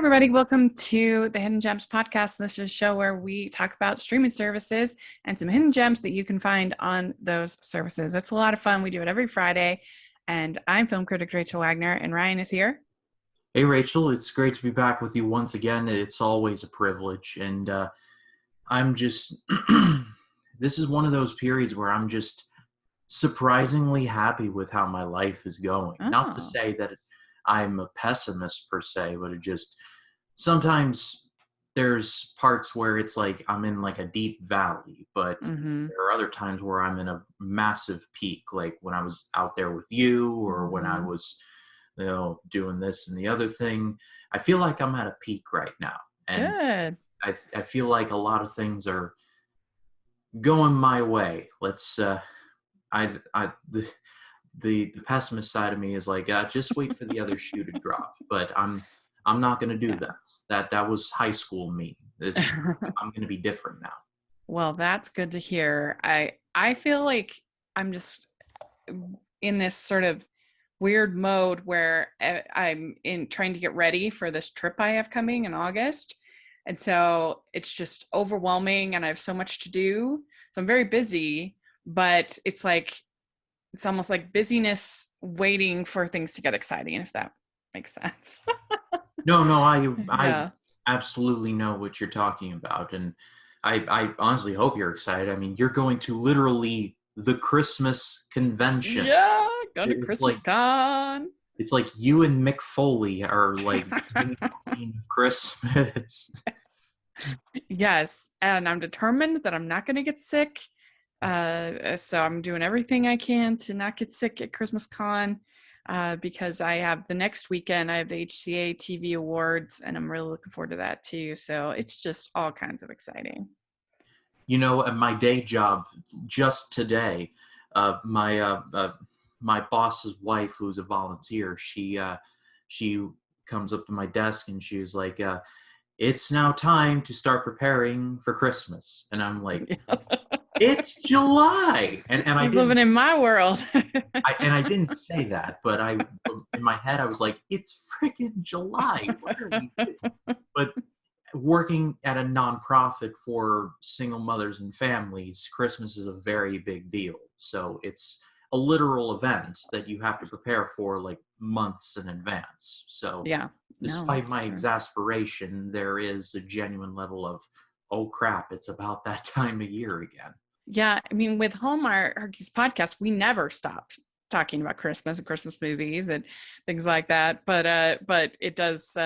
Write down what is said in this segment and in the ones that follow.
everybody. Welcome to the Hidden Gems podcast. This is a show where we talk about streaming services and some hidden gems that you can find on those services. It's a lot of fun. We do it every Friday. And I'm film critic Rachel Wagner, and Ryan is here. Hey, Rachel. It's great to be back with you once again. It's always a privilege. And I'm just, this is one of those periods where I'm just surprisingly happy with how my life is going. Oh. Not to say that I'm a pessimist per se, but it just sometimes there's parts where it's like I'm in like a deep valley, but there are other times where I'm in a massive peak, like when I was out there with you or when I was, doing this and the other thing. I feel like I'm at a peak right now. And Good. I feel like a lot of things are going my way. The pessimist side of me is like, just wait for the other shoe to drop. But I'm not going to do that. That was high school me. I'm going to be different now. Well, that's good to hear. I feel like I'm just in this sort of weird mode where I'm in trying to get ready for this trip I have coming in August. And so it's just overwhelming and I have so much to do. So I'm very busy, but it's almost like busyness waiting for things to get exciting, if that makes sense. No, I absolutely know what you're talking about. And I honestly hope you're excited. I mean, you're going to literally the Christmas convention. Yeah, go to Christmas Con. It's like you and Mick Foley are like the queen of Christmas. Yes, and I'm determined that I'm not going to get sick. So I'm doing everything I can to not get sick at Christmas Con because I have the next weekend, I have the HCA TV Awards, and I'm really looking forward to that too. So it's just all kinds of exciting. At my day job, just today, my boss's wife, who's a volunteer, she comes up to my desk and she was like, "It's now time to start preparing for Christmas," and I'm like. It's July, and I didn't, living in my world. I didn't say that, but in my head I was like, "It's freaking July." What are we doing? But working at a nonprofit for single mothers and families, Christmas is a very big deal. So it's a literal event that you have to prepare for like months in advance. So despite my exasperation, there is a genuine level of, oh crap, it's about that time of year again. Yeah, I mean, with Hallmark's podcast, we never stop talking about Christmas and Christmas movies and things like that. But it does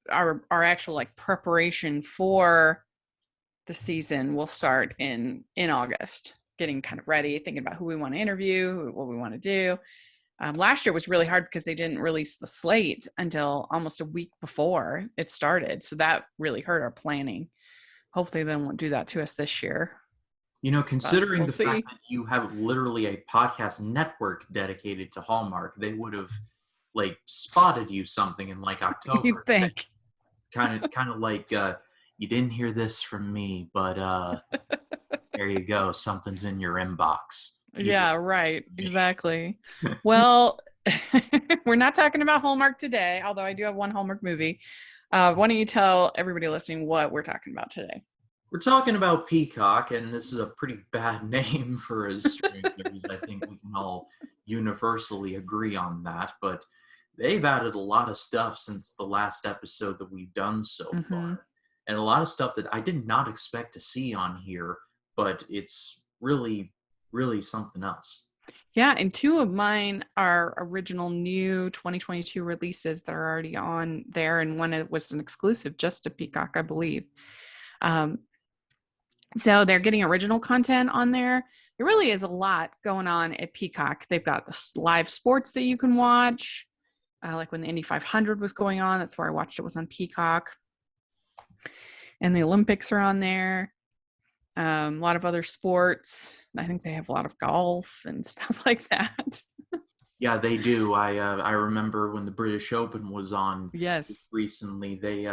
our actual like preparation for the season will start in August, getting kind of ready, thinking about who we want to interview, what we want to do. Last year was really hard because they didn't release the slate until almost a week before it started, so that really hurt our planning. Hopefully they won't do that to us this year. Considering the fact that you have literally a podcast network dedicated to Hallmark, they would have like spotted you something in like October. You think? Kind of like you didn't hear this from me, but there you go. Something's in your inbox. Yeah, right. Exactly. Well, we're not talking about Hallmark today, although I do have one Hallmark movie. Why don't you tell everybody listening what we're talking about today? We're talking about Peacock, and this is a pretty bad name for a streaming service. I think we can all universally agree on that, but they've added a lot of stuff since the last episode that we've done so far, and a lot of stuff that I did not expect to see on here, but it's really, really something else. Yeah, and two of mine are original new 2022 releases that are already on there, and one was an exclusive just to Peacock, I believe. So they're getting original content on there. There really is a lot going on at Peacock. They've got the live sports that you can watch. Like when the Indy 500 was going on, that's where I watched it, was on Peacock. And the Olympics are on there. A lot of other sports. I think they have a lot of golf and stuff like that. Yeah, they do. I remember when the British Open was on recently, they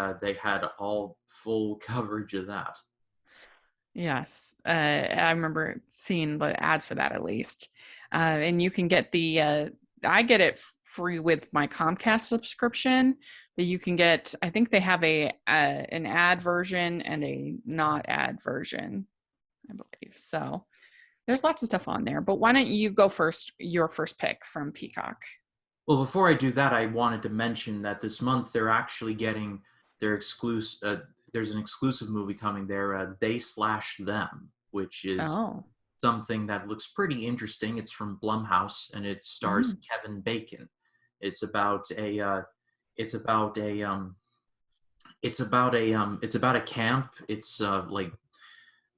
had all full coverage of that. Yes, I remember seeing the ads for that at least. And you can get the I get it free with my Comcast subscription, but you can get, I think they have an ad version and a not ad version, I believe. So there's lots of stuff on there, but why don't you go first, your first pick from Peacock? Well, before I do that, I wanted to mention that this month they're actually getting their exclusive. There's an exclusive movie coming there, They Slash Them, which is Oh. something that looks pretty interesting. It's from Blumhouse, and it stars Kevin Bacon. It's about a. It's about a. It's about a. It's about a camp. It's like.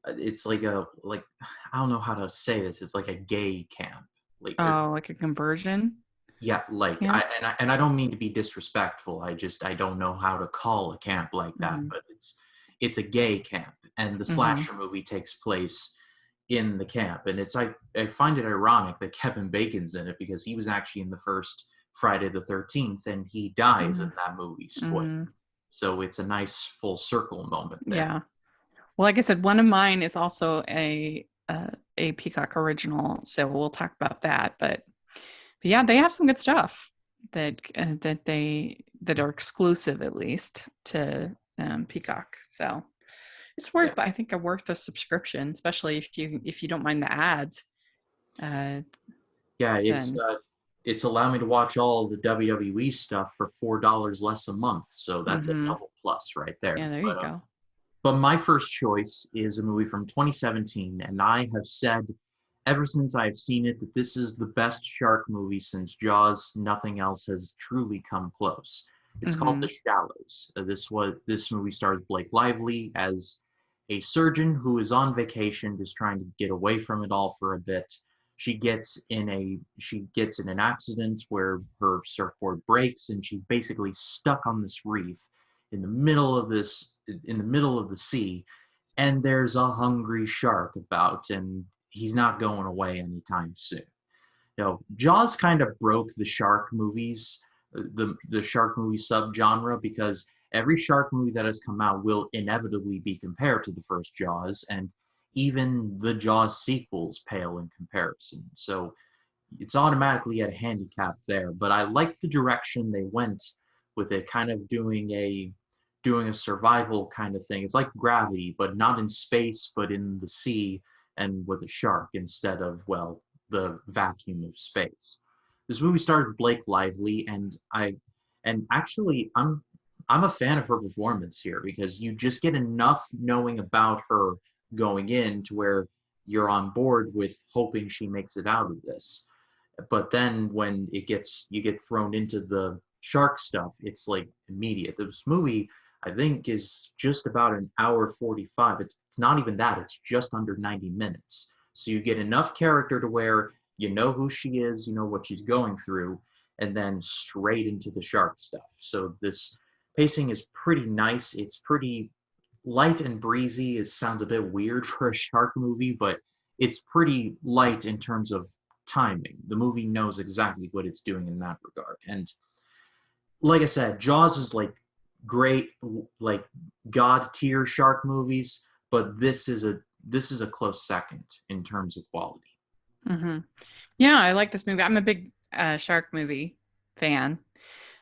It's like a like. I don't know how to say this. It's like a gay camp. Like. Oh, like a conversion Yeah, like camp? I don't mean to be disrespectful. I don't know how to call a camp like that, Mm-hmm. but it's a gay camp, and the Mm-hmm. slasher movie takes place in the camp, and I find it ironic that Kevin Bacon's in it because he was actually in the first Friday the 13th, and he dies in that movie. Spoiler. Mm-hmm. So it's a nice full circle moment there. Yeah. Well, like I said, one of mine is also a Peacock original, so we'll talk about that. But yeah, they have some good stuff that are exclusive, at least, to Peacock. So it's worth, I think, worth a subscription, especially if you don't mind the ads. Yeah, Then it's allowed me to watch all the WWE stuff for $4 less a month. So that's a double plus right there. yeah, there you go. But my first choice is a movie from 2017, and I have said ever since I've seen it that this is the best shark movie since Jaws. Nothing else has truly come close. It's called The Shallows. This movie stars Blake Lively as a surgeon who is on vacation, just trying to get away from it all for a bit. She gets in an accident where her surfboard breaks, and she's basically stuck on this reef in the middle of the sea, and there's a hungry shark about, and he's not going away anytime soon. Jaws kind of broke the shark movies, the shark movie subgenre, because every shark movie that has come out will inevitably be compared to the first Jaws, and even the Jaws sequels pale in comparison. So it's automatically at a handicap there. But I like the direction they went with it, kind of doing a survival kind of thing. It's like Gravity, but not in space, but in the sea and with a shark instead of, well, the vacuum of space. This movie stars Blake Lively, and actually I'm a fan of her performance here because you just get enough knowing about her going in to where you're on board with hoping she makes it out of this. But then when you get thrown into the shark stuff, it's like immediate. This movie, I think, is just about an hour 45. It's not even that. It's just under 90 minutes. So you get enough character to where you know who she is, you know what she's going through, and then straight into the shark stuff. So this pacing is pretty nice. It's pretty light and breezy. It sounds a bit weird for a shark movie, but it's pretty light in terms of timing. The movie knows exactly what it's doing in that regard. And like I said, Jaws is like great, like god tier shark movies, but this is a close second in terms of quality. Yeah, I like this movie. I'm a big shark movie fan.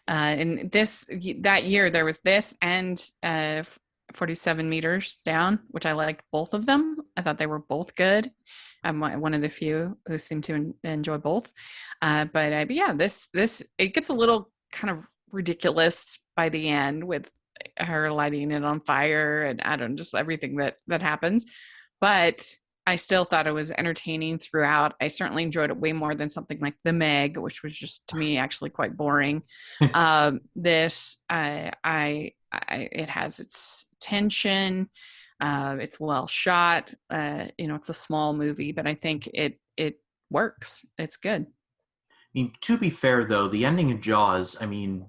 And that year there was this and 47 meters down, which I liked both of them. I thought they were both good. I'm one of the few who seem to enjoy both. But yeah, this it gets a little kind of ridiculous by the end with her lighting it on fire, and I don't know, just everything that happens. But I still thought it was entertaining throughout. I certainly enjoyed it way more than something like The Meg, which was just to me actually quite boring. This it has its tension. It's well shot. It's a small movie, but I think it works. It's good. I mean, to be fair though, the ending of Jaws, I mean,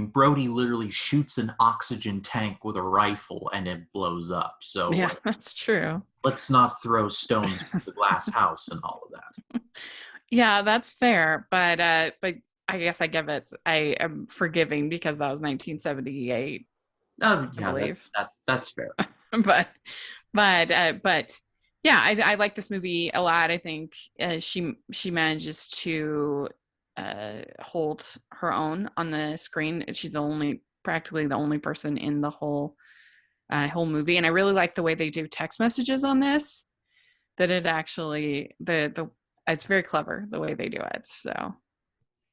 Brody literally shoots an oxygen tank with a rifle and it blows up. So Yeah, that's true. let's not throw stones from the glass house and all of that. Yeah, that's fair. But I guess I am forgiving because that was 1978, Oh I yeah, believe. that's fair. but but yeah, I like this movie a lot. I think she manages to hold her own on the screen. She's practically the only person in the whole movie, and I really like the way they do text messages on this. That it actually the it's very clever the way they do it. So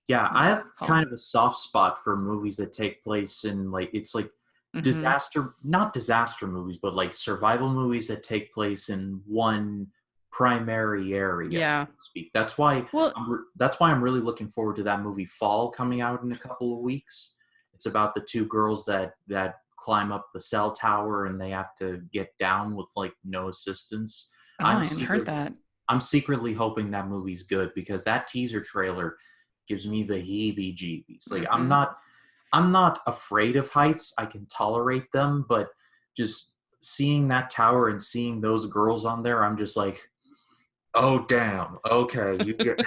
Yeah, I have cool. kind of a soft spot for movies that take place in like it's like Mm-hmm. disaster, not disaster movies, but like survival movies that take place in one primary area, so Yeah. to speak. That's why Well, I'm really looking forward to that movie Fall coming out in a couple of weeks. It's about the two girls that climb up the cell tower and they have to get down with like no assistance. oh, I'm I hadn't heard secret that. I'm secretly hoping that movie's good because that teaser trailer gives me the heebie-jeebies. Like Mm-hmm. I'm not afraid of heights. I can tolerate them, but just seeing that tower and seeing those girls on there, I'm just like, oh damn. Okay, you get.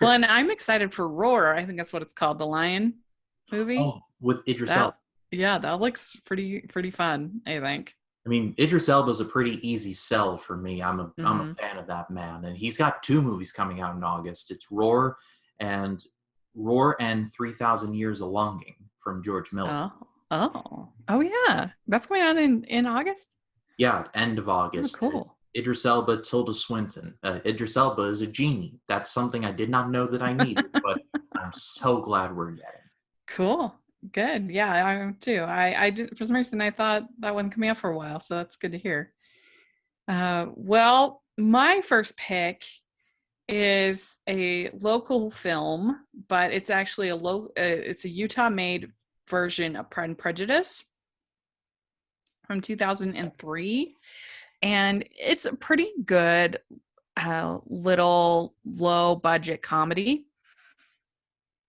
Well, and I'm excited for Roar. I think that's what it's called, the Lion movie. Oh, with Idris Elba. That yeah, that looks pretty fun, I think. I mean, Idris Elba's a pretty easy sell for me. I'm a Mm-hmm. fan of that man, and he's got two movies coming out in August. It's and Roar and 3,000 Years of Longing from George Miller. Oh yeah, that's going on in August. Yeah, end of Oh, August. cool. Idris Elba, Tilda Swinton. Idris Elba is a genie. That's something I did not know that I needed, but I'm so glad we're getting. Cool. Good. Yeah, I am too. I did for some reason I thought that wasn't coming out for a while, so that's good to hear. Well, my first pick is a local film, but it's actually it's a Utah-made version of Pride and Prejudice from 2003, and it's a pretty good little low-budget comedy.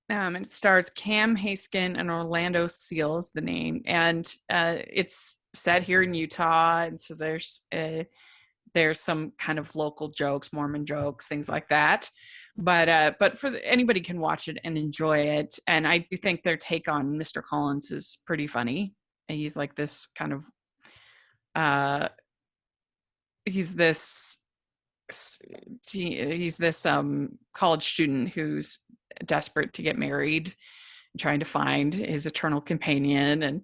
It stars Cam Haskin and Orlando Seals, the name, and it's set here in Utah, and so there's some kind of local jokes, Mormon jokes, things like that. But anybody can watch it and enjoy it, and I do think their take on Mr. Collins is pretty funny. He's like this kind of he's this college student who's desperate to get married, trying to find his eternal companion, and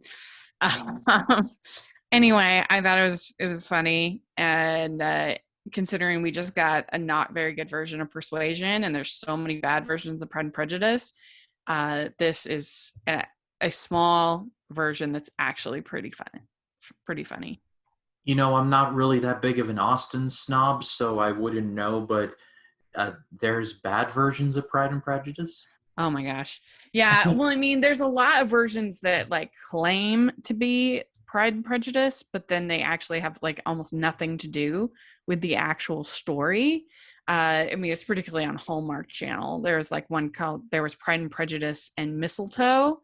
anyway, I thought it was funny, and considering we just got a not very good version of Persuasion, and there's so many bad versions of Pride and Prejudice, this is a small version that's actually pretty fun, pretty funny. You know, I'm not really that big of an Austen snob, so I wouldn't know, but there's bad versions of Pride and Prejudice. Oh my gosh. Yeah. Well, I mean, there's a lot of versions that like claim to be Pride and Prejudice, but then they actually have like almost nothing to do with the actual story. I mean, it's particularly on Hallmark Channel. There's like one called There Was Pride and Prejudice and Mistletoe,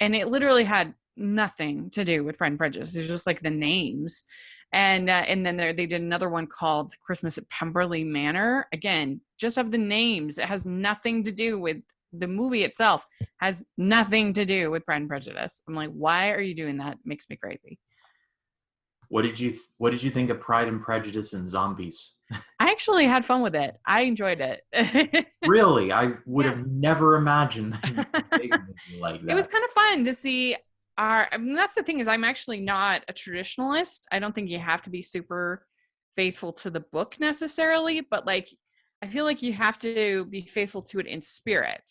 and it literally had nothing to do with Pride and Prejudice. It's just like the names. And then they did another one called Christmas at Pemberley Manor. Again, just have the names. It has nothing to do with the movie itself. Has nothing to do with Pride and Prejudice. I'm like, why are you doing that? It makes me crazy. What did you think of Pride and Prejudice and Zombies? I actually had fun with it. I enjoyed it. Really, I would Yeah. have never imagined that you could make a movie like It was that. kind of fun to see I mean, that's the thing is I'm actually not a traditionalist. I don't think you have to be super faithful to the book necessarily, but like I feel like you have to be faithful to it in spirit.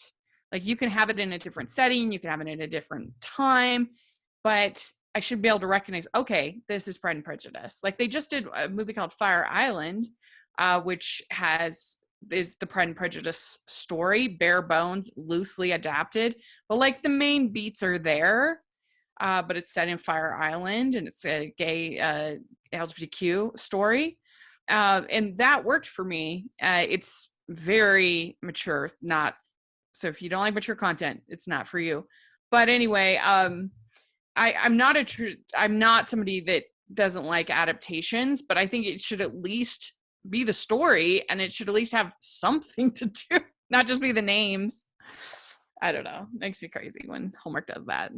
Like you can have it in a different setting, you can have it in a different time, but I should be able to recognize, okay, this is Pride and Prejudice. Like they just did a movie called Fire Island, which is the Pride and Prejudice story, bare bones, loosely adapted, but like the main beats are there. But it's set in Fire Island, and it's a gay LGBTQ story, and that worked for me. It's very mature, not so. If you don't like mature content, it's not for you. But anyway, I'm not somebody that doesn't like adaptations, but I think it should at least be the story, and it should at least have something to do, not just be the names. I don't know. It makes me crazy when Hallmark does that.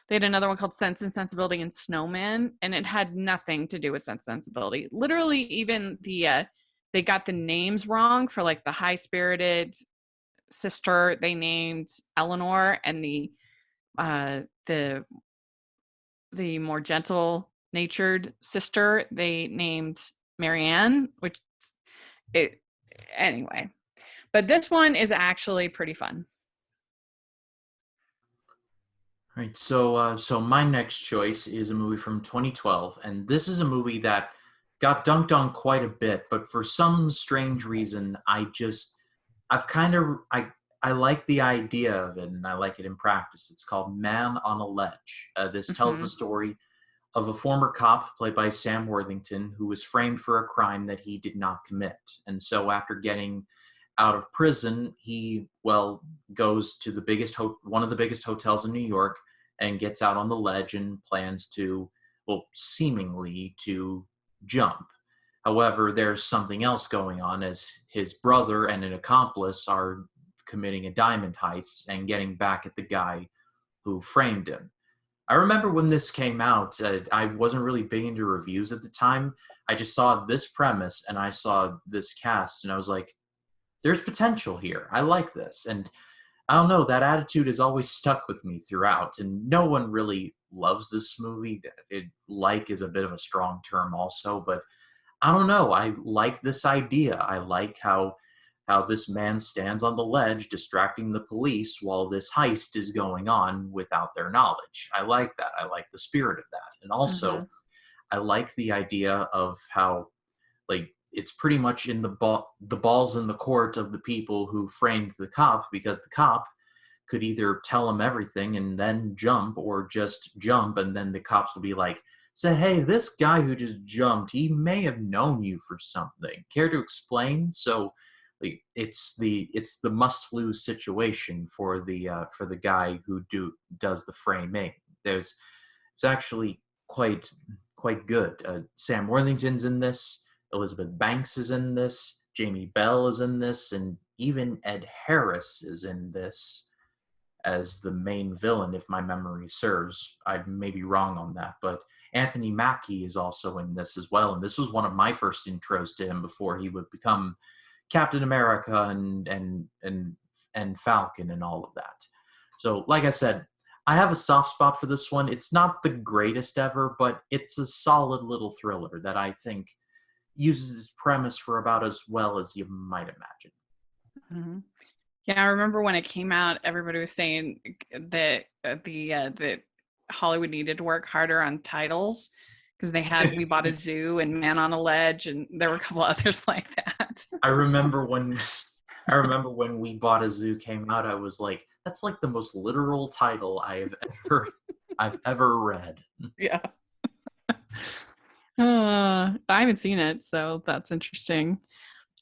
They had another one called Sense and Sensibility and Snowman, and it had nothing to do with Sense and Sensibility. Literally, even they got the names wrong for like the high spirited sister they named Eleanor, and uh, the the more gentle natured sister they named Marianne, which it anyway. But this one is actually pretty fun. Right. So my next choice is a movie from 2012, and this is a movie that got dunked on quite a bit, but for some strange reason, I've kind of, I like the idea of it, and I like it in practice. It's called Man on a Ledge. This tells the Hmm. story of a former cop played by Sam Worthington who was framed for a crime that he did not commit. And so after getting out of prison, he, well, goes to one of the biggest hotels in New York and gets out on the ledge and plans to, well, seemingly to jump. However, there's something else going on as his brother and an accomplice are committing a diamond heist and getting back at the guy who framed him. I remember when this came out, I wasn't really big into reviews at the time. I just saw this premise and I saw this cast and I was like, there's potential here. I like this. And I don't know, that attitude has always stuck with me throughout. And no one really loves this movie. Like is a bit of a strong term also, but I don't know. I like this idea. I like how this man stands on the ledge distracting the police while this heist is going on without their knowledge. I like that. I like the spirit of that. And Hmm. also, I like the idea of how, like, it's pretty much in the balls in the court of the people who framed the cop, because the cop could either tell him everything and then jump, or just jump and then the cops will be like, say, hey, this guy who just jumped, he may have known you for something. Care to explain? So, like, it's the must lose situation for the guy who does the framing. There's It's actually quite good. Sam Worthington's in this. Elizabeth Banks is in this. Jamie Bell is in this, and even Ed Harris is in this as the main villain, if my memory serves. I may be wrong on that, but Anthony Mackie is also in this as well. And this was one of my first intros to him before he would become Captain America and Falcon and all of that. So, like I said, I have a soft spot for this one. It's not the greatest ever, but it's a solid little thriller that I think uses its premise for about as well as you might imagine. Hmm. Yeah, I remember when it came out, everybody was saying that that Hollywood needed to work harder on titles because they had "We Bought a Zoo" and "Man on a Ledge," and there were a couple others like that. I remember when I remember when We Bought a Zoo came out, I was like, that's like the most literal title I've ever read. Yeah. I haven't seen it, so that's interesting.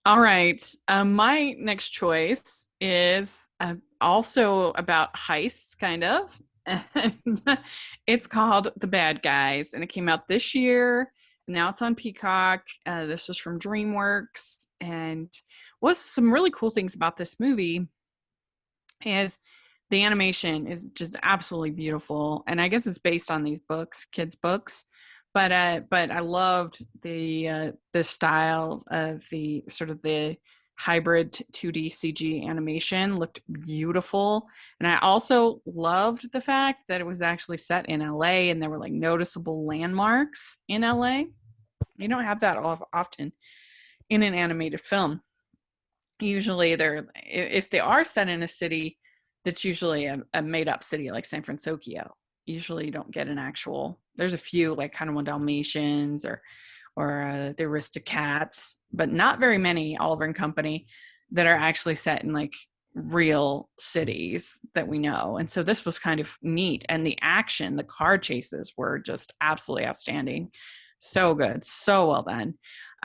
All right. My next choice is also about heists, kind of. And it's called The Bad Guys, and it came out this year. And now it's on Peacock. This is from DreamWorks. And what's some really cool things about this movie is the animation is just absolutely beautiful. And I guess it's based on these books, kids' books. But I loved the style of the sort of the hybrid 2D CG animation looked beautiful. And I also loved the fact that it was actually set in LA and there were like noticeable landmarks in LA. You don't have that often in an animated film. Usually they're, if they are set in a city that's usually a made up city like San Francisco, usually you don't get an actual, there's a few like kind of one Dalmatians or the Aristocats, but not very many Oliver and Company that are actually set in like real cities that we know. And so this was kind of neat. And the action, the car chases were just absolutely outstanding. So good, so well done.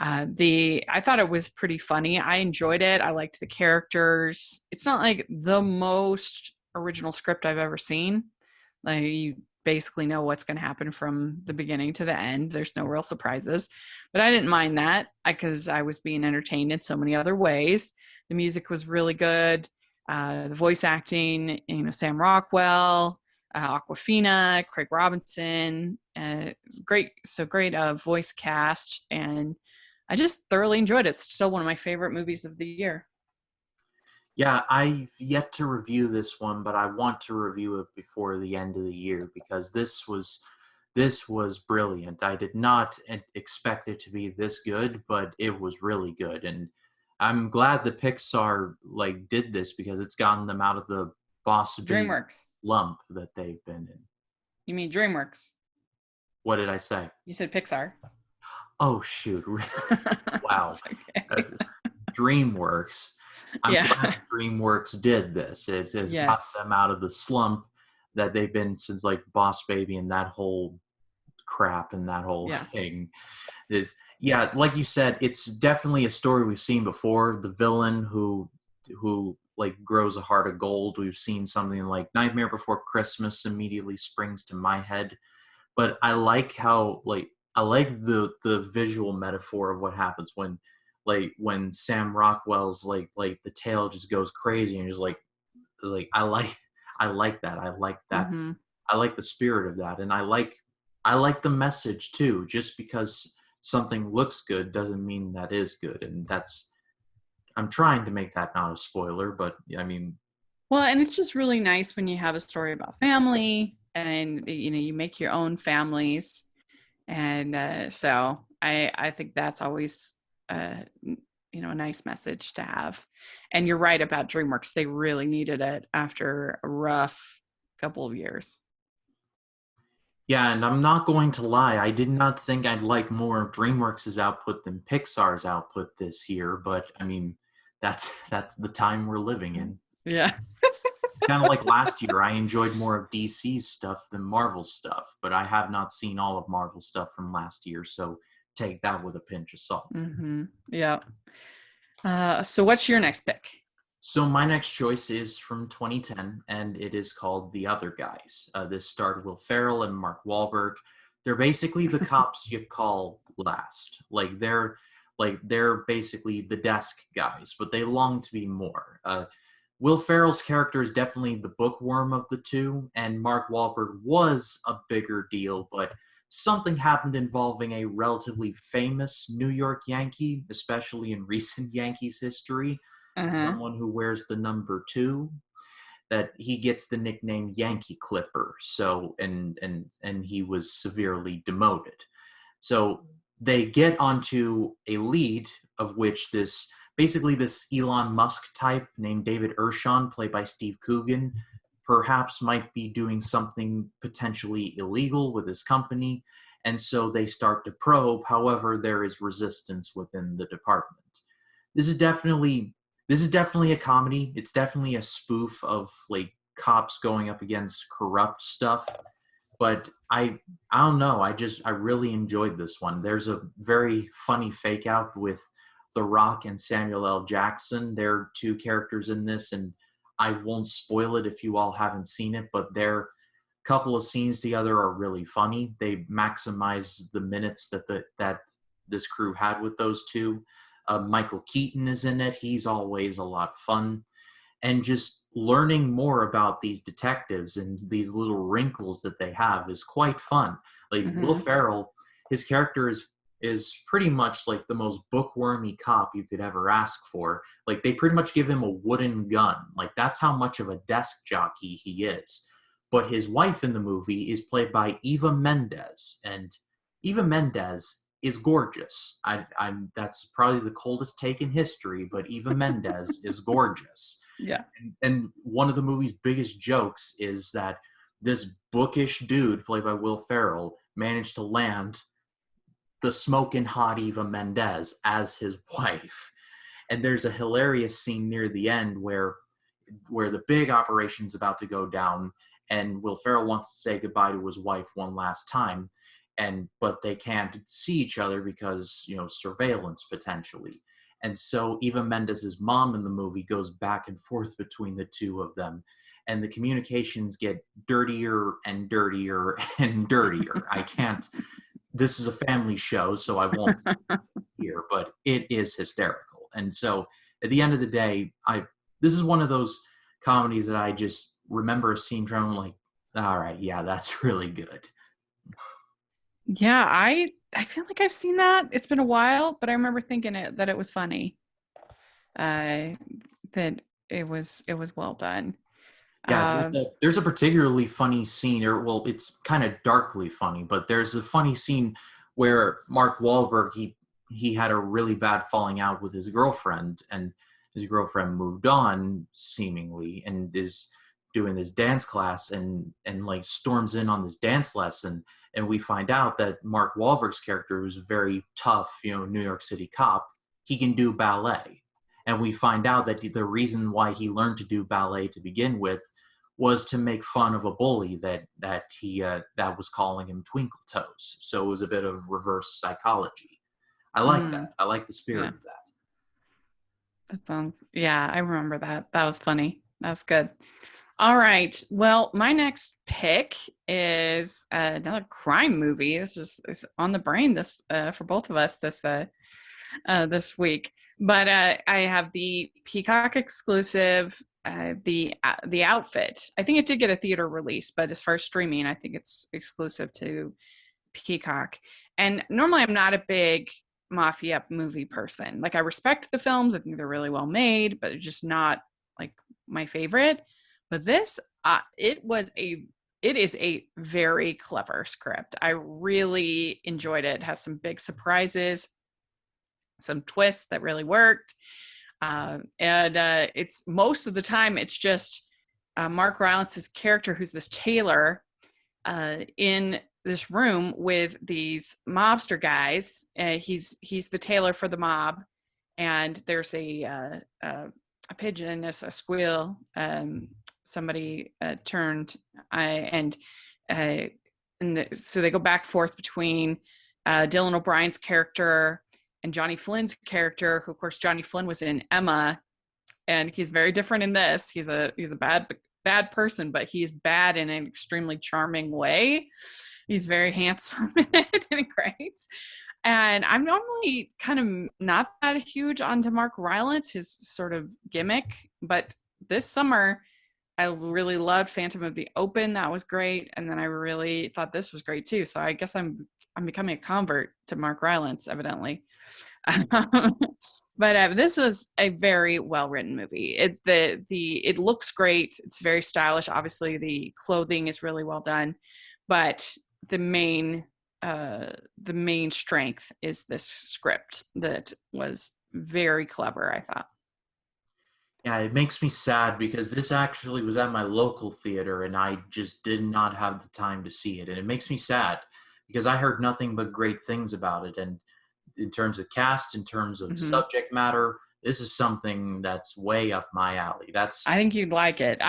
I thought it was pretty funny. I enjoyed it. I liked the characters. It's not like the most original script I've ever seen. Like you basically know what's going to happen from the beginning to the end. There's no real surprises, but I didn't mind that because I was being entertained in so many other ways. The music was really good. The voice acting, Sam Rockwell, Aquafina, Craig Robinson, great. So great voice cast, and I just thoroughly enjoyed it. It's still one of my favorite movies of the year. Yeah, I've yet to review this one, but I want to review it before the end of the year because this was brilliant. I did not expect it to be this good, but it was really good, and I'm glad the Pixar like did this because it's gotten them out of the boss baby DreamWorks. lump that they've been in. You mean DreamWorks? What did I say? You said Pixar. Oh shoot! Wow, It's okay. That's- DreamWorks. I'm glad Yeah. DreamWorks did this. It's got Yes. them out of the slump that they've been since like Boss Baby and that whole crap and that whole Yeah. thing. Is yeah, like you said, it's definitely a story we've seen before. The villain who like grows a heart of gold. We've seen something like Nightmare Before Christmas immediately springs to my head, but I like how like I like the visual metaphor of what happens when Sam Rockwell's like the tail just goes crazy and just like I like that. I like that. Mm-hmm. I like the spirit of that, and I like the message too. Just because something looks good doesn't mean that is good, and that's I'm trying to make that not a spoiler, but I mean, Well, and it's just really nice when you have a story about family and you make your own families. And so I think that's always a nice message to have. And you're right about DreamWorks. They really needed it after a rough couple of years. yeah, and I'm not going to lie. I did not think I'd like more of DreamWorks' output than Pixar's output this year, but I mean, that's the time we're living in. Yeah. It's kind of like last year. I enjoyed more of DC's stuff than Marvel stuff, but I have not seen all of Marvel stuff from last year, so take that with a pinch of salt. Mm-hmm. Yeah. So what's your next pick? So my next choice is from 2010, and it is called The Other Guys. This starred Will Ferrell and Mark Wahlberg. They're basically the cops you call last. Like they're basically the desk guys, but they long to be more. Will Ferrell's character is definitely the bookworm of the two, and Mark Wahlberg was a bigger deal, but something happened involving a relatively famous New York Yankee, especially in recent Yankees history, Uh-huh. someone who wears the number 2, that he gets the nickname Yankee Clipper. So and he was severely demoted. So they get onto a lead of which this Elon Musk type named David Urshon, played by Steve Coogan, perhaps might be doing something potentially illegal with his company. And so they start to probe. However, there is resistance within the department. This is definitely this is definitely a comedy. It's definitely a spoof of like cops going up against corrupt stuff. But I don't know. I really enjoyed this one. There's a very funny fake out with The Rock and Samuel L. Jackson. They're two characters in this, and I won't spoil it if you all haven't seen it, but their couple of scenes together are really funny. They maximize the minutes that this crew had with those two. Michael Keaton is in it. He's always a lot of fun, and just learning more about these detectives and these little wrinkles that they have is quite fun. Like Will Mm-hmm. Ferrell, his character is pretty much like the most bookwormy cop you could ever ask for. Like they pretty much give him a wooden gun. Like that's how much of a desk jockey he is. But his wife in the movie is played by Eva Mendes, and Eva Mendes is gorgeous. I'm that's probably the coldest take in history, but Eva Mendes is gorgeous. Yeah. And one of the movie's biggest jokes is that this bookish dude played by Will Ferrell managed to land the smoking hot Eva Mendes as his wife. And there's a hilarious scene near the end where the big operation's about to go down, and Will Ferrell wants to say goodbye to his wife one last time, and but they can't see each other because surveillance potentially. And so Eva Mendes' mom in the movie goes back and forth between the two of them, and the communications get dirtier and dirtier and dirtier. I can't. This is a family show, so I won't here, but it is hysterical. And so at the end of the day, I this is one of those comedies that I just remember a scene from. I'm like, all right, yeah, that's really good. Yeah, I feel like I've seen that. It's been a while, but I remember thinking that it was funny. Uh, that it was well done. Yeah, Um, there's a particularly funny scene, or well, it's kind of darkly funny, but there's a funny scene where Mark Wahlberg he had a really bad falling out with his girlfriend, and his girlfriend moved on seemingly, and is doing this dance class, and like storms in on this dance lesson, and we find out that Mark Wahlberg's character, who's a very tough, New York City cop, he can do ballet. And we find out that the reason why he learned to do ballet to begin with was to make fun of a bully that was calling him Twinkle Toes. So it was a bit of reverse psychology. I like that. I like the spirit yeah, of that. that sounds. Yeah, I remember that. That was funny. That's good. All right. Well, my next pick is another crime movie. This is on the brain this for both of us this week. But I have the Peacock exclusive, the Outfit. I think it did get a theater release, but as far as streaming, I think it's exclusive to Peacock. And normally, I'm not a big mafia movie person. Like I respect the films. I think they're really well made, but it's just not like my favorite. But this, it is a very clever script. I really enjoyed it. It has some big surprises, some twists that really worked. And it's most of the time, it's just Mark Rylance's character, who's this tailor, in this room with these mobster guys. He's the tailor for the mob, and there's a pigeon, a squeal. Somebody turned, and so they go back and forth between Dylan O'Brien's character and Johnny Flynn's character, who of course Johnny Flynn was in Emma, and he's very different in this. He's a bad person, but he's bad in an extremely charming way. He's very handsome and great. And I'm normally kind of not that huge onto Mark Rylance, his sort of gimmick, but this summer I really loved Phantom of the Open. That was great, and then I really thought this was great too. So I guess I'm becoming a convert to Mark Rylance, evidently. But this was a very well written movie. It looks great. It's very stylish. Obviously, the clothing is really well done, but the main strength is this script that was very clever, I thought. Yeah, it makes me sad because this actually was at my local theater and I just did not have the time to see it. And it makes me sad because I heard nothing but great things about it. And in terms of cast, in terms of subject matter, this is something that's way up my alley. I think you'd like it.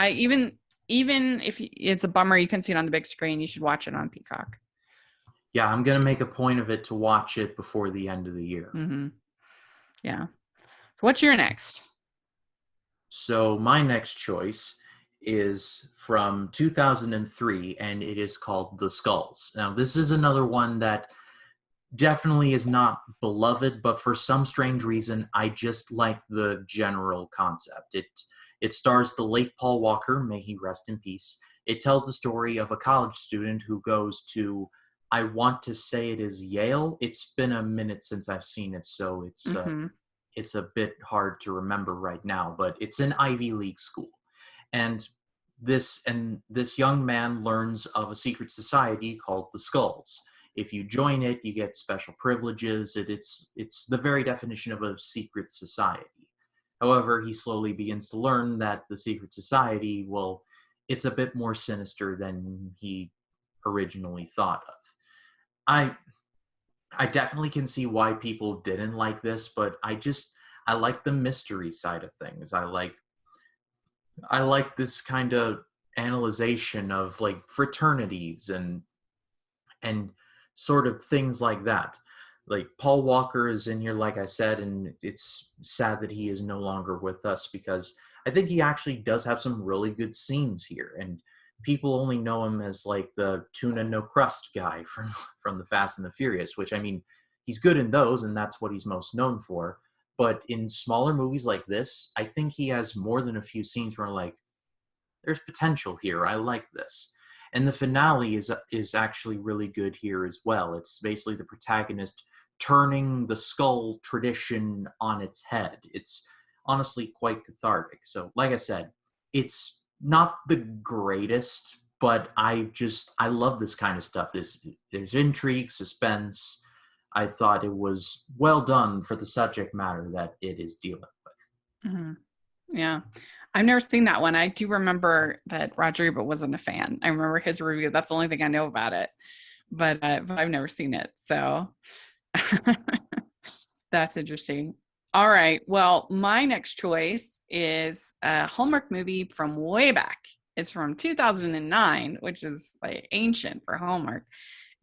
Even if it's a bummer you couldn't see it on the big screen, you should watch it on Peacock. Yeah, I'm going to make a point of it to watch it before the end of the year. Yeah. So what's your next? So my next choice is from 2003, and it is called The Skulls. Now, this is another one that definitely is not beloved, but for some strange reason, I just like the general concept. It stars the late Paul Walker, may he rest in peace. It tells the story of a college student who goes to, I want to say it is Yale. It's been a minute since I've seen it, so it's a bit hard to remember right now, but it's an Ivy League school. And this young man learns of a secret society called the Skulls. If you join it, you get special privileges. It's the very definition of a secret society. However, he slowly begins to learn that the secret society, well, it's a bit more sinister than he originally thought of. I definitely can see why people didn't like this, but I like the mystery side of things. I like this kind of analyzation of like fraternities and sort of things like that. Like Paul Walker is in here, like I said, and it's sad that he is no longer with us because I think he actually does have some really good scenes here. And people only know him as like the tuna no crust guy from the Fast and the Furious, which I mean, he's good in those, and that's what he's most known for. But in smaller movies like this, I think he has more than a few scenes where like, there's potential here. I like this. And the finale is actually really good here as well. It's basically the protagonist turning the skull tradition on its head. honestly quite cathartic. So, like I said, it's not the greatest, but I love this kind of stuff. There's intrigue, suspense. I thought it was well done for the subject matter that it is dealing with. Mhm. Yeah. I've never seen that one. I do remember that Roger Ebert wasn't a fan. I remember his review. That's the only thing I know about it. But I've never seen it. So that's interesting. All right. Well, my next choice is a Hallmark movie from way back. It's from 2009, which is like ancient for Hallmark.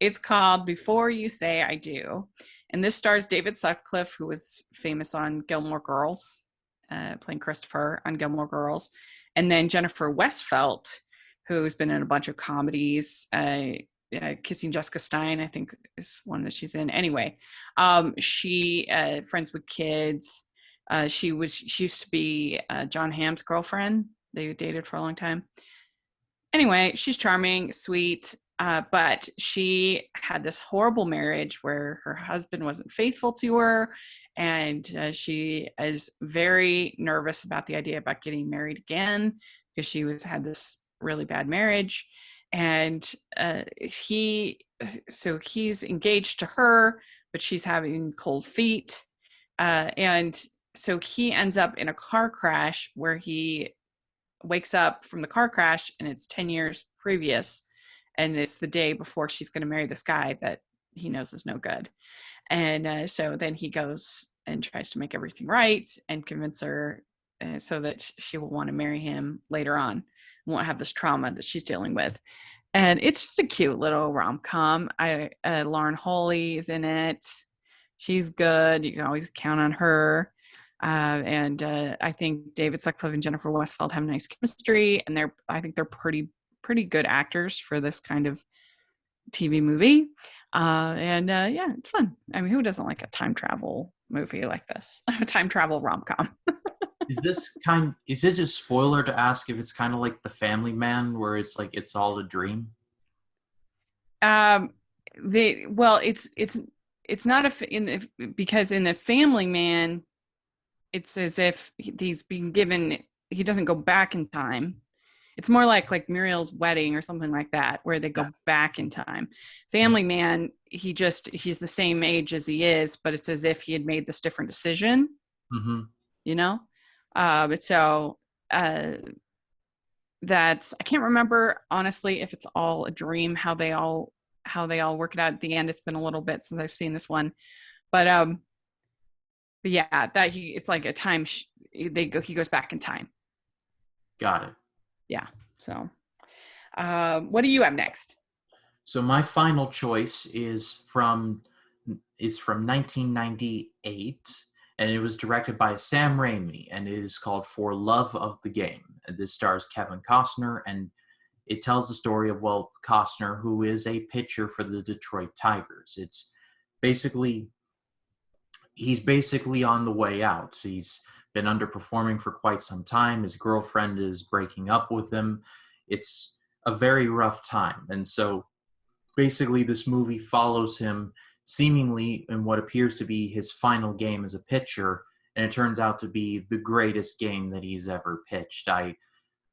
It's called Before You Say I Do. And this stars David Sutcliffe, who was famous on Gilmore Girls, playing Christopher on Gilmore Girls. And then Jennifer Westfeldt, who's been in a bunch of comedies. Kissing Jessica Stein, I think, is one that she's in. Anyway, she friends with kids. She used to be John Hamm's girlfriend. They dated for a long time. Anyway, she's charming, sweet, but she had this horrible marriage where her husband wasn't faithful to her, and she is very nervous about the idea about getting married again because had this really bad marriage. And he's engaged to her, but she's having cold feet, and so he ends up in a car crash where he wakes up from the car crash, and it's 10 years previous, and it's the day before she's going to marry this guy that he knows is no good. And so then he goes and tries to make everything right and convince her so that she will want to marry him later on, won't have this trauma that she's dealing with. And it's just a cute little rom-com. Lauren Holly is in it. She's good. You can always count on her. And I think David Sutcliffe and Jennifer Westfeldt have nice chemistry, and I think they're pretty good actors for this kind of TV movie. Yeah, it's fun. I mean, who doesn't like a time travel movie like this? A time travel rom-com. Is it a spoiler to ask if it's kind of like The Family Man, where it's like it's all a dream? It's not because in The Family Man, it's as if he's being given, he doesn't go back in time. It's more like Muriel's Wedding or something like that, where they go back in time. Family Man, he's the same age as he is, but it's as if he had made this different decision, you know? That's, I can't remember honestly if it's all a dream, how they all work it out at the end. It's been a little bit since I've seen this one, but yeah, it's like a time he goes back in time. Got it. Yeah. So what do you have next? So my final choice is from 1998, and it was directed by Sam Raimi, and it is called For Love of the Game. And this stars Kevin Costner, and it tells the story of, Costner, who is a pitcher for the Detroit Tigers. He's basically on the way out. He's been underperforming for quite some time. His girlfriend is breaking up with him. It's a very rough time. And so basically this movie follows him seemingly in what appears to be his final game as a pitcher, and it turns out to be the greatest game that he's ever pitched. I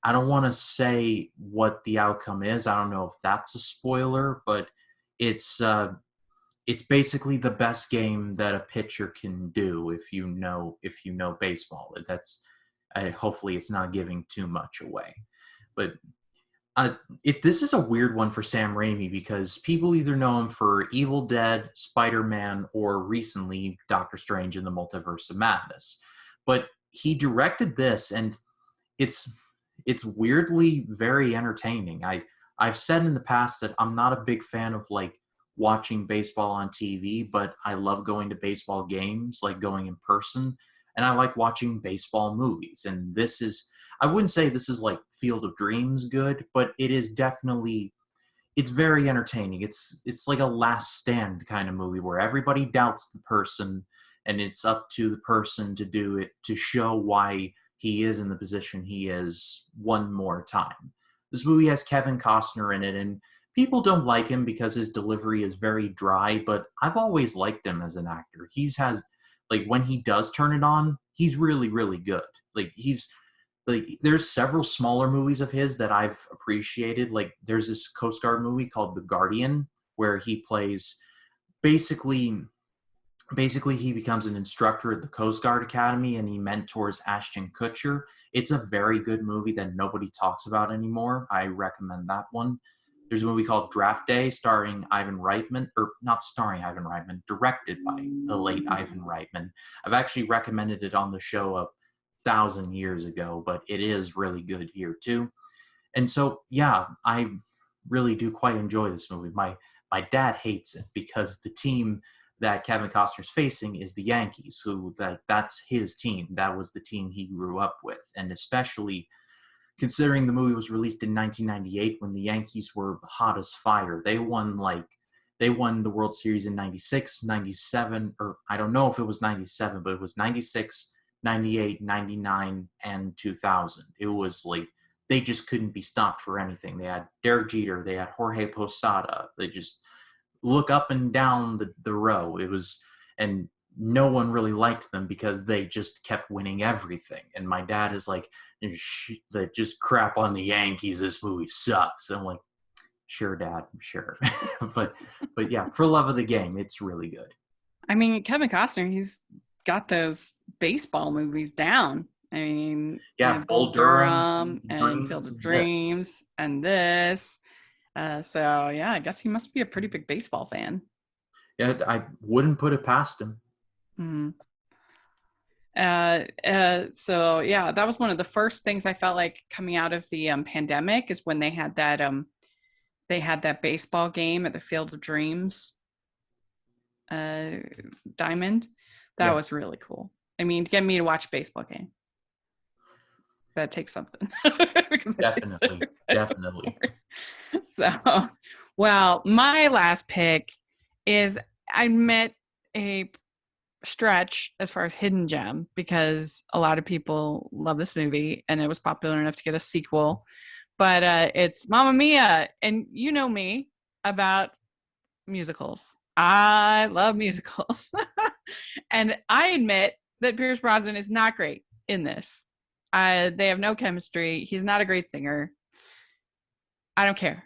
don't want to say what the outcome is. I don't know if that's a spoiler, but it's basically the best game that a pitcher can do if you know baseball. Hopefully it's not giving too much away. But this is a weird one for Sam Raimi because people either know him for Evil Dead, Spider-Man, or recently Doctor Strange in the Multiverse of Madness. But he directed this, and it's weirdly very entertaining. I've said in the past that I'm not a big fan of watching baseball on TV, but I love going to baseball games, like going in person, and I like watching baseball movies. And I wouldn't say this is like Field of Dreams good, but it is definitely, it's very entertaining. It's like a Last Stand kind of movie where everybody doubts the person, and it's up to the person to do it, to show why he is in the position he is one more time. This movie has Kevin Costner in it, and people don't like him because his delivery is very dry, but I've always liked him as an actor. When he does turn it on, he's really, really good. Like there's several smaller movies of his that I've appreciated. Like there's this Coast Guard movie called The Guardian where he plays basically he becomes an instructor at the Coast Guard Academy and he mentors Ashton Kutcher. It's a very good movie that nobody talks about anymore. I recommend that one. There's a movie called Draft Day starring Ivan Reitman, or not starring Ivan Reitman, directed by the late Ivan Reitman. I've actually recommended it on the show 1,000 years ago, but it is really good here too. And so, yeah, I really do quite enjoy this movie. My dad hates it because the team that Kevin Costner's facing is the Yankees, who that's his team. That was the team he grew up with. And especially considering the movie was released in 1998 when the Yankees were hot as fire. They won the World Series in 96, 97, or I don't know if it was 97, but it was 96, 98, 99, and 2000. It was like they just couldn't be stopped for anything. They had Derek Jeter, they had Jorge Posada. They just look up and down the row. It was, and no one really liked them because they just kept winning everything. And my dad is like, that just crap on the Yankees. This movie sucks. I'm like, sure, Dad, sure. but yeah, for love of the game, it's really good. I mean, Kevin Costner, he's got those baseball movies down. I mean, yeah, Bull Durham and Field of yeah. Dreams and this. So yeah, I guess he must be a pretty big baseball fan. Yeah, I wouldn't put it past him. Mm. So yeah, that was one of the first things I felt like coming out of the pandemic is when they had that baseball game at the Field of Dreams diamond. That was really cool. I mean, to get me to watch a baseball game, that takes something. Definitely. So, well, my last pick is I met a stretch as far as hidden gem because a lot of people love this movie and it was popular enough to get a sequel. But it's Mamma Mia, and you know me about musicals. I love musicals. And I admit that Pierce Brosnan is not great in this. They have no chemistry. He's not a great singer. I don't care.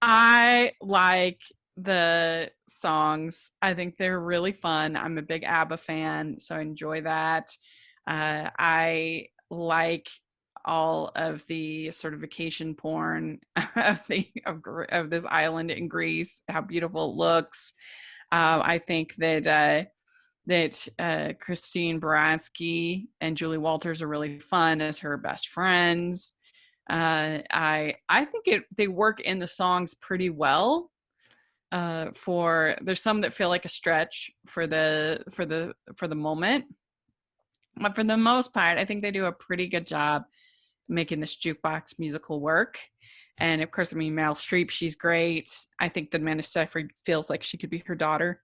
I like the songs. I think they're really fun. I'm a big ABBA fan, so I enjoy that. I like all of the sort of vacation porn of this island in Greece, how beautiful it looks. I think that Christine Baranski and Julie Walters are really fun as her best friends. I think they work in the songs pretty well. There's some that feel like a stretch for the moment, but for the most part, I think they do a pretty good job making this jukebox musical work. And of course, I mean, Meryl Streep, she's great. I think that Amanda Seyfried feels like she could be her daughter.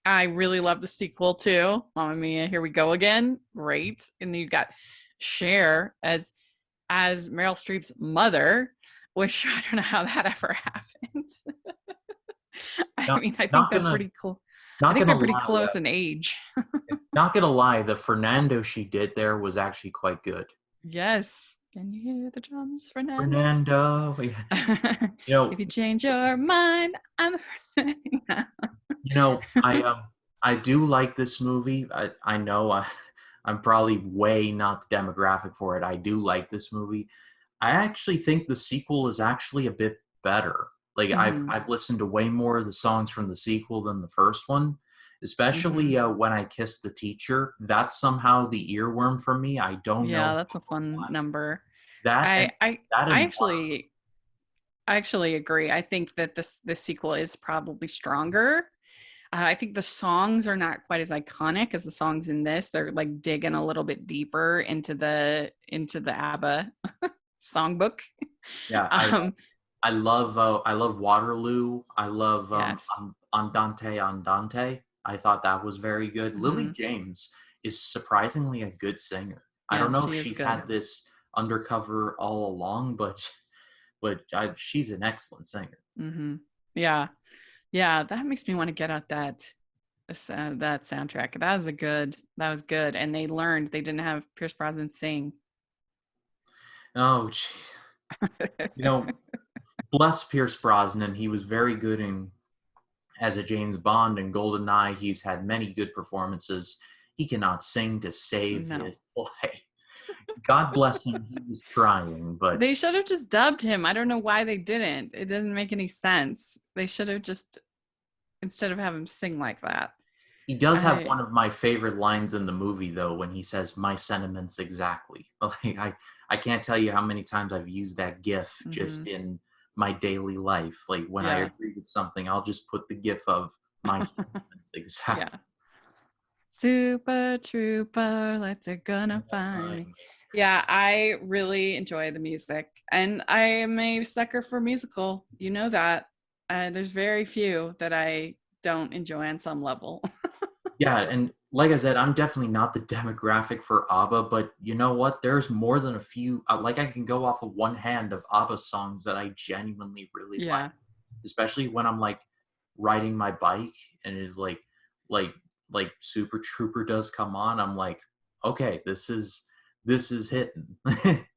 I really love the sequel too. Mamma Mia, Here We Go Again. Great. And you've got Cher as Meryl Streep's mother, which I don't know how that ever happened. I think they're pretty cool. I think they're pretty close in age. Not gonna lie, the Fernando she did there was actually quite good. Yes. Can you hear the drums, Fernando? Fernando. Yeah. If you change your mind, I'm the first thing. I do like this movie. I know I'm probably way not the demographic for it. I do like this movie. I actually think the sequel is actually a bit better. Like I've listened to way more of the songs from the sequel than the first one, especially When I Kissed the Teacher. That's somehow the earworm for me. I don't know. Yeah, that's a fun number. That I actually agree. I think that this sequel is probably stronger. I think the songs are not quite as iconic as the songs in this. They're like digging a little bit deeper into the ABBA songbook. Yeah, I love Waterloo. I love Andante. I thought that was very good. Lily James is surprisingly a good singer. I don't know if she's had this undercover all along, but she's an excellent singer. Yeah, that makes me want to get out that That soundtrack. That was good. And they learned they didn't have Pierce Brosnan sing. Oh, you know, bless Pierce Brosnan. He was very good in as a James Bond and GoldenEye. He's had many good performances. He cannot sing to save No. his life. God bless him. He was trying, but They should have just dubbed him. I don't know why they didn't. It didn't make any sense. They should have just, instead of have him sing like that. he does have I one of my favorite lines in the movie, though, when he says, "My sentiments exactly." Like, I can't tell you how many times I've used that GIF just mhm. in my daily life. Like, when I Yeah. agree with something, I'll just put the GIF of my sentiments exactly. Yeah. Super Trooper, let's are gonna find me. Fine. Yeah, I really enjoy the music, and I am a sucker for musical. You know that. There's very few that I don't enjoy on some level. Yeah, and like I said, I'm definitely not the demographic for ABBA, but you know what? There's more than a few. Like I can go off of one hand of ABBA songs that I genuinely really like, Yeah. especially when I'm like riding my bike and it's like like Super Trooper does come on. I'm like, okay, this is hitting,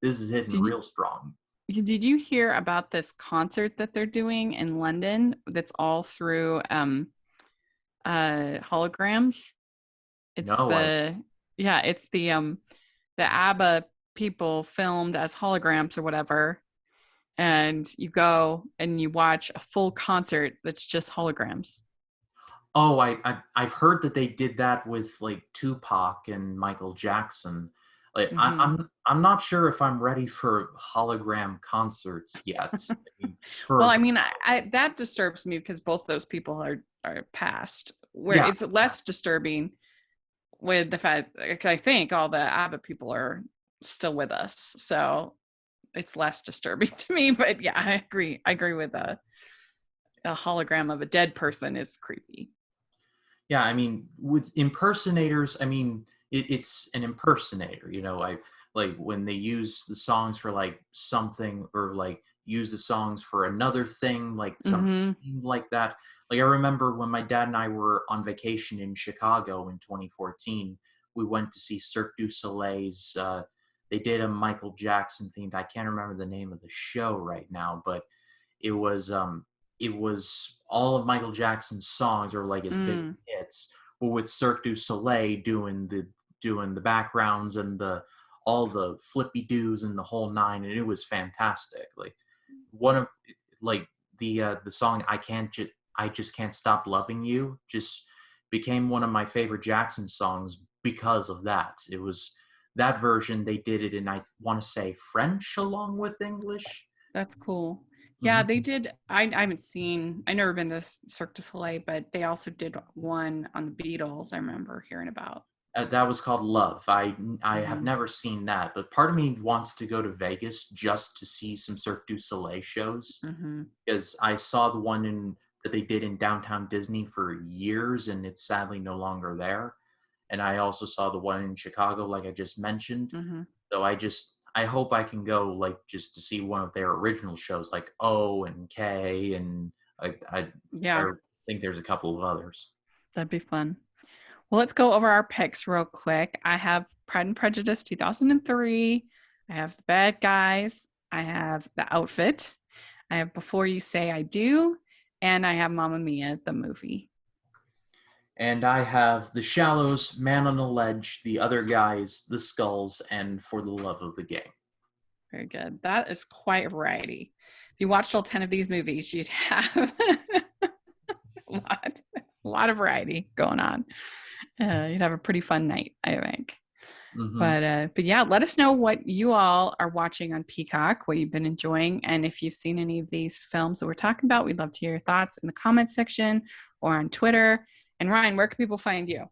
this is hitting Did you real strong. did you hear about this concert that they're doing in London that's all through holograms? It's No, I the yeah, it's the ABBA people filmed as holograms or whatever, and you go and you watch a full concert that's just holograms. Oh, I've heard that they did that with like Tupac and Michael Jackson. Like Hmm. I'm not sure if I'm ready for hologram concerts yet. I mean, Well, I for mean, I that disturbs me because both those people are past. Where yeah, it's less disturbing with the fact, like, I think all the ABBA people are still with us, so it's less disturbing to me. But yeah, I agree. I agree with a hologram of a dead person is creepy. yeah. I mean, with impersonators, I mean, it's an impersonator. I like when they use the songs for like something or like use the songs for another thing, like something Hmm. like that. Like I remember when my dad and I were on vacation in Chicago in 2014, we went to see Cirque du Soleil's. They did a Michael Jackson themed. I can't remember the name of the show right now, but it was um it was all of Michael Jackson's songs or like his big Mm. hits, but with Cirque du Soleil doing the backgrounds and the all the flippy doos and the whole nine, and it was fantastic. Like one of like the song I just can't stop loving you just became one of my favorite Jackson songs because of that. It was that version they did it in I want to say French along with English. That's cool. Yeah, Mhm. they did. I haven't seen. I never been to Cirque du Soleil, but they also did one on the Beatles. I remember hearing about. That was called Love. I have Hmm. never seen that, but part of me wants to go to Vegas just to see some Cirque du Soleil shows Hmm. because I saw the one in that they did in downtown Disney for years, and it's sadly no longer there. And I also saw the one in Chicago, like I just mentioned. Hmm. So I hope I can go like just to see one of their original shows, like O and K, and Yeah, I think there's a couple of others. that'd be fun. Well, let's go over our picks real quick. I have Pride and Prejudice 2003. I have The Bad Guys. I have The Outfit. I have Before You Say I Do. And I have Mamma Mia, the movie. And I have The Shallows, Man on a Ledge, The Other Guys, The Skulls, and For the Love of the Game. Very good. That is quite a variety. If you watched all 10 of these movies, you'd have a lot of variety going on. You'd have a pretty fun night, I think. Hmm. But yeah, let us know what you all are watching on Peacock, what you've been enjoying, and if you've seen any of these films that we're talking about, we'd love to hear your thoughts in the comment section or on Twitter. And Ryan, where can people find you?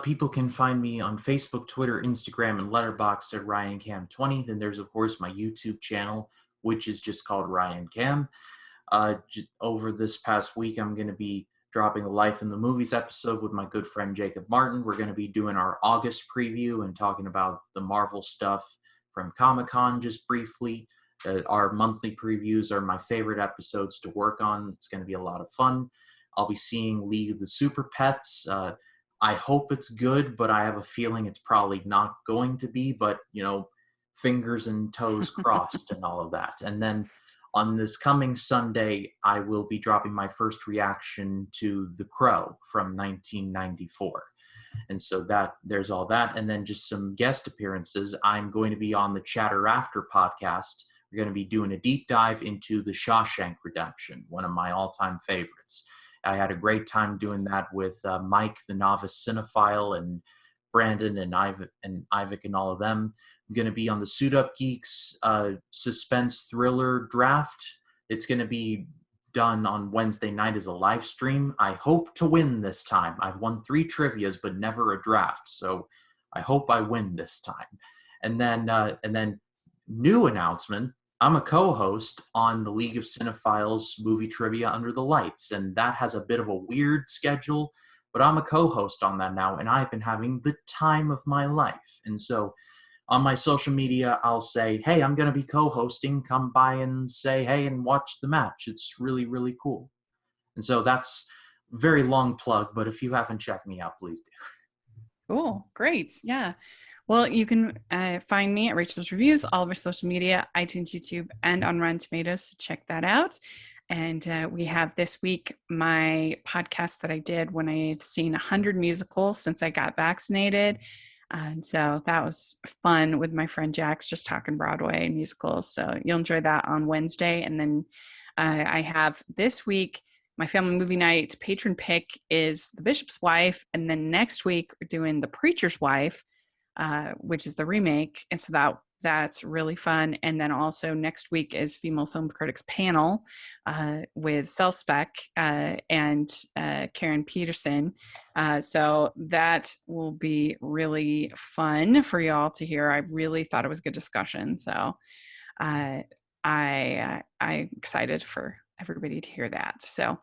People can find me on Facebook, Twitter, Instagram, and Letterboxd at RyanCam20. Then there's, of course, my YouTube channel, which is just called Ryan Cam. Over this past week, I'm going to be dropping the Life in the Movies episode with my good friend Jacob Martin. We're going to be doing our August preview and talking about the Marvel stuff from Comic-Con just briefly. Our monthly previews are my favorite episodes to work on. It's going to be a lot of fun. I'll be seeing League of the Super Pets. I hope it's good, but I have a feeling it's probably not going to be. But, fingers and toes crossed and all of that. And then on this coming Sunday, I will be dropping my first reaction to The Crow from 1994. And so there's all that. And then just some guest appearances. I'm going to be on the Chatter After podcast. We're going to be doing a deep dive into The Shawshank Redemption, one of my all-time favorites. I had a great time doing that with Mike, the novice cinephile, and Brandon and Ivik and all of them. I'm going to be on the Suit Up Geeks suspense thriller draft. It's going to be done on Wednesday night as a live stream. I hope to win this time. I've won 3 trivias, but never a draft. So I hope I win this time. And then new announcement, I'm a co-host on the League of Cinephiles movie trivia Under the Lights. And that has a bit of a weird schedule, but I'm a co-host on that now. And I've been having the time of my life. And so on my social media, I'll say, hey, I'm going to be co-hosting. Come by and say, hey, and watch the match. It's really, really cool. And so that's a very long plug, but if you haven't checked me out, please do. Cool. Great. Yeah. Well, you can find me at Rachel's Reviews, all of our social media, iTunes, YouTube, and on Rotten Tomatoes. So check that out. And we have this week my podcast that I did when I had seen 100 musicals since I got vaccinated. And so that was fun with my friend Jax, just talking Broadway and musicals. So you'll enjoy that on Wednesday. And then I have this week, my family movie night patron pick is The Bishop's Wife. And then next week, we're doing The Preacher's Wife, which is the remake. And so that's really fun. And then also next week is Female Film Critics Panel with Selspec and Karen Peterson. So that will be really fun for y'all to hear. I really thought it was a good discussion. So I'm excited for everybody to hear that. So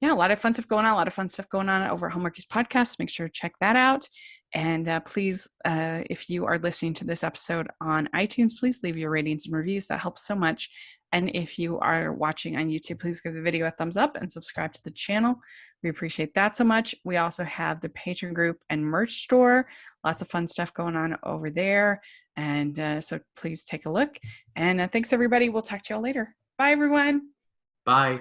yeah, a lot of fun stuff going on over at Hallmarkies Podcast. Make sure to check that out. And please, if you are listening to this episode on iTunes, please leave your ratings and reviews. That helps so much. And if you are watching on YouTube, please give the video a thumbs up and subscribe to the channel. We appreciate that so much. We also have the Patreon group and merch store. Lots of fun stuff going on over there. And so please take a look. And thanks, everybody. We'll talk to y'all later. Bye, everyone. Bye.